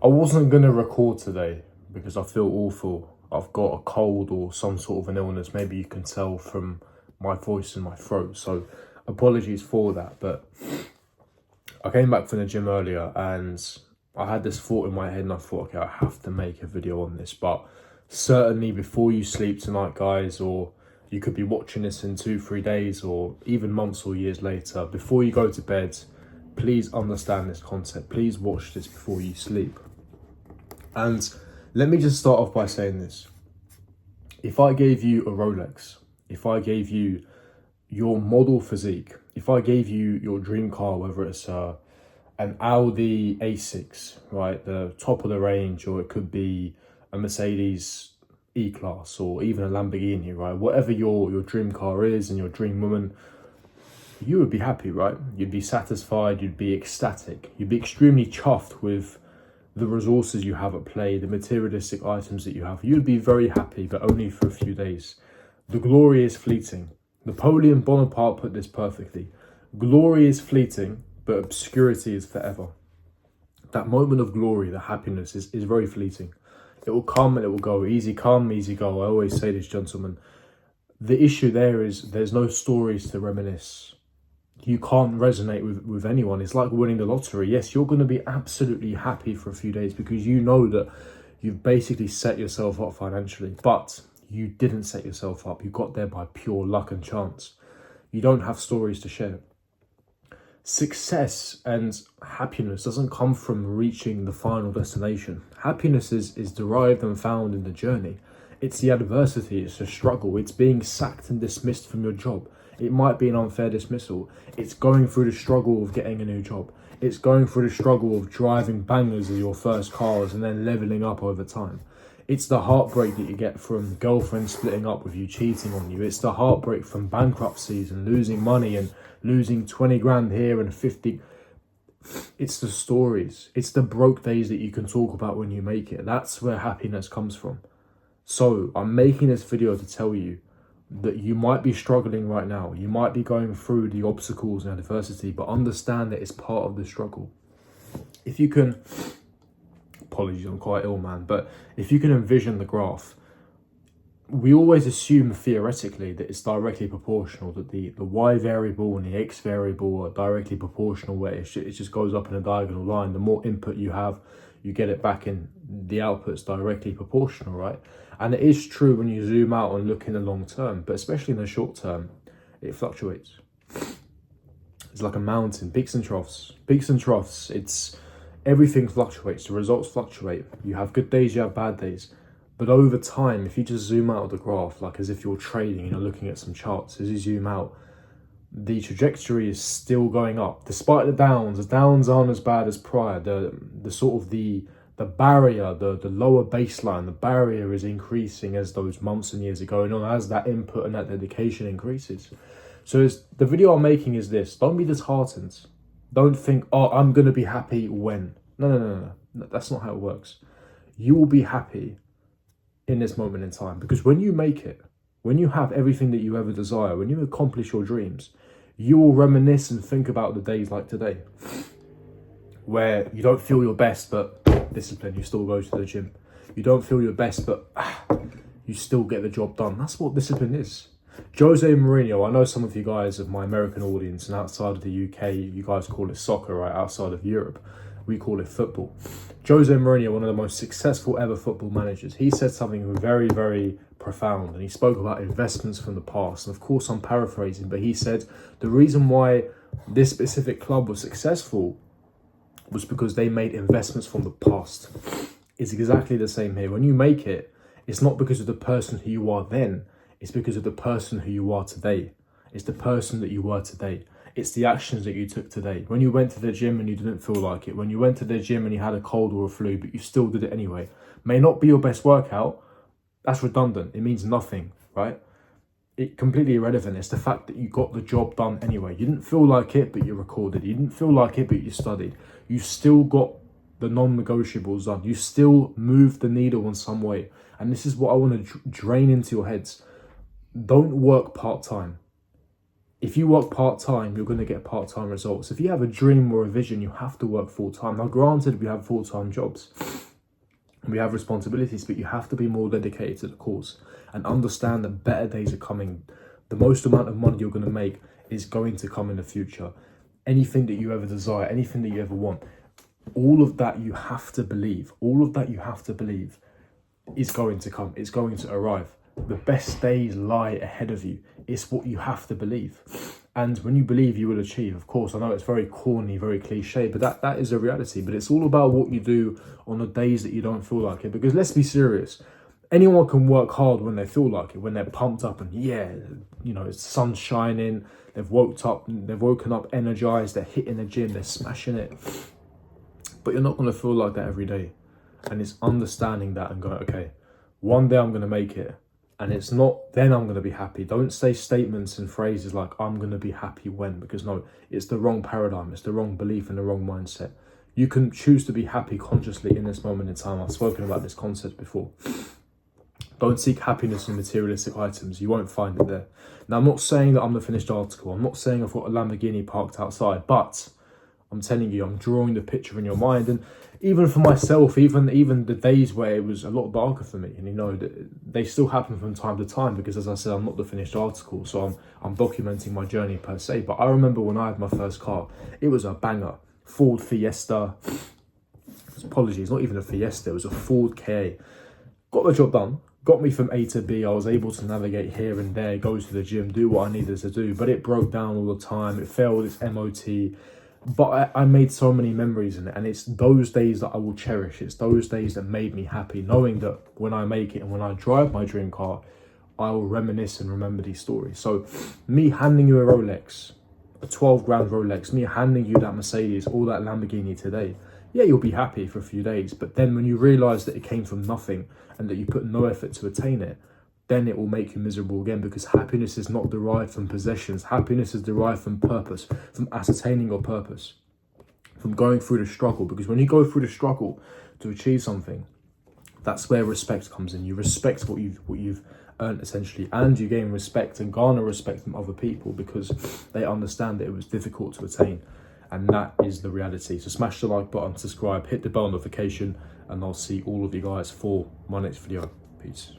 I wasn't going to record today because I feel awful. I've got a cold or some sort of an illness. Maybe you can tell from my voice and my throat. So apologies for that. But I came back from the gym earlier and I had this thought in my head and I thought, okay, I have to make a video on this. But certainly before you sleep tonight, guys, or you could be watching this in 2-3 days or even months or years later, before you go to bed, please understand this concept. Please watch this before you sleep. And let me just start off by saying this. If I gave you a Rolex, if I gave you your model physique, if I gave you your dream car, whether it's an Audi A6, right, the top of the range, or it could be a Mercedes E-Class, or even a Lamborghini, right, whatever your dream car is and your dream woman, you would be happy, right? You'd be satisfied, you'd be ecstatic, you'd be extremely chuffed with the resources you have at play, the materialistic items that you have. You'd be very happy, but only for a few days. The glory is fleeting. Napoleon Bonaparte put this perfectly. Glory is fleeting, but obscurity is forever. That moment of glory, the happiness, is very fleeting. It will come and it will go. Easy come, easy go. I always say this, gentlemen. The issue there is there's no stories to reminisce. You can't resonate with anyone. It's like winning the lottery. Yes, you're going to be absolutely happy for a few days because you know that you've basically set yourself up financially, but you didn't set yourself up. You got there by pure luck and chance. You don't have stories to share. Success and happiness doesn't come from reaching the final destination. Happiness is derived and found in the journey. It's the adversity, it's the struggle, it's being sacked and dismissed from your job. It might be an unfair dismissal. It's going through the struggle of getting a new job. It's going through the struggle of driving bangers as your first cars and then leveling up over time. It's the heartbreak that you get from girlfriends splitting up with you, cheating on you. It's the heartbreak from bankruptcies and losing money and losing 20 grand here and 50. It's the stories. It's the broke days that you can talk about when you make it. That's where happiness comes from. So I'm making this video to tell you that you might be struggling right now. You might be going through the obstacles and adversity, but understand that it's part of the struggle. If you can, apologies, I'm quite ill, man, but if you can envision the graph, we always assume theoretically that it's directly proportional, that the y variable and the x variable are directly proportional, where it just goes up in a diagonal line. The more input you have, you get it back in the output's directly proportional, right? And it is true when you zoom out and look in the long term, but especially in the short term, it fluctuates. It's like a mountain, peaks and troughs. Peaks and troughs, everything fluctuates, the results fluctuate. You have good days, you have bad days. But over time, if you just zoom out of the graph, like as if you're trading, looking at some charts, as you zoom out, the trajectory is still going up. Despite the downs aren't as bad as prior. The sort of the barrier, the lower baseline, the barrier is increasing as those months and years are going on, as that input and that dedication increases. So the video I'm making is this: don't be disheartened. Don't think, oh, I'm going to be happy when. No. That's not how it works. You will be happy in this moment in time, because when you make it, when you have everything that you ever desire, when you accomplish your dreams, you will reminisce and think about the days like today, where you don't feel your best, but discipline, you still go to the gym. You don't feel your best, but you still get the job done. That's what discipline is. Jose Mourinho, I know some of you guys of my American audience and outside of the UK, you guys call it soccer, right? Outside of Europe, we call it football. Jose Mourinho, one of the most successful ever football managers, he said something very, very profound, and he spoke about investments from the past. And of course, I'm paraphrasing, but he said the reason why this specific club was successful was because they made investments from the past. It's exactly the same here. When you make it, it's not because of the person who you are then, it's because of the person who you are today. It's the person that you were today. It's the actions that you took today. When you went to the gym and you didn't feel like it. When you went to the gym and you had a cold or a flu, but you still did it anyway. May not be your best workout. That's redundant. It means nothing, right? It's completely irrelevant. It's the fact that you got the job done anyway. You didn't feel like it, but you recorded. You didn't feel like it, but you studied. You still got the non-negotiables done. You still moved the needle in some way. And this is what I want to drain into your heads. Don't work part-time. If you work part-time, you're going to get part-time results. If you have a dream or a vision, you have to work full-time. Now, granted, we have full-time jobs, we have responsibilities, but you have to be more dedicated to the cause and understand that better days are coming. The most amount of money you're going to make is going to come in the future. Anything that you ever desire, anything that you ever want, all of that you have to believe. All of that you have to believe is going to come. It's going to arrive. The best days lie ahead of you. It's what you have to believe. And when you believe, you will achieve. Of course, I know it's very corny, very cliche, but that is a reality. But it's all about what you do on the days that you don't feel like it. Because let's be serious. Anyone can work hard when they feel like it, when they're pumped up and it's sun shining, they've woken up energized, they're hitting the gym, they're smashing it. But you're not going to feel like that every day. And it's understanding that and going, okay, one day I'm going to make it. And it's not, then I'm going to be happy. Don't say statements and phrases like, I'm going to be happy when, because no, it's the wrong paradigm. It's the wrong belief and the wrong mindset. You can choose to be happy consciously in this moment in time. I've spoken about this concept before. Don't seek happiness in materialistic items. You won't find it there. Now, I'm not saying that I'm the finished article. I'm not saying I've got a Lamborghini parked outside, but I'm telling you, I'm drawing the picture in your mind. And even for myself, even the days where it was a lot darker for me, and they still happen from time to time, because as I said, I'm not the finished article, so I'm documenting my journey per se. But I remember when I had my first car, it was a banger. Ford Fiesta. Apologies, not even a Fiesta, it was a Ford KA. Got the job done. Got me from A to B. I was able to navigate here and there, go to the gym, do what I needed to do. But it broke down all the time. It failed its MOT. But I made so many memories in it. And it's those days that I will cherish. It's those days that made me happy, knowing that when I make it and when I drive my dream car, I will reminisce and remember these stories. So me handing you a Rolex, a 12 grand Rolex, me handing you that Mercedes or that Lamborghini today, yeah, you'll be happy for a few days. But then when you realize that it came from nothing and that you put no effort to attain it, then it will make you miserable again, because happiness is not derived from possessions. Happiness is derived from purpose, from ascertaining your purpose, from going through the struggle. Because when you go through the struggle to achieve something, that's where respect comes in. You respect what you've earned, essentially, and you gain respect and garner respect from other people because they understand that it was difficult to attain. And that is the reality. So smash the like button, subscribe, hit the bell notification, and I'll see all of you guys for my next video. Peace.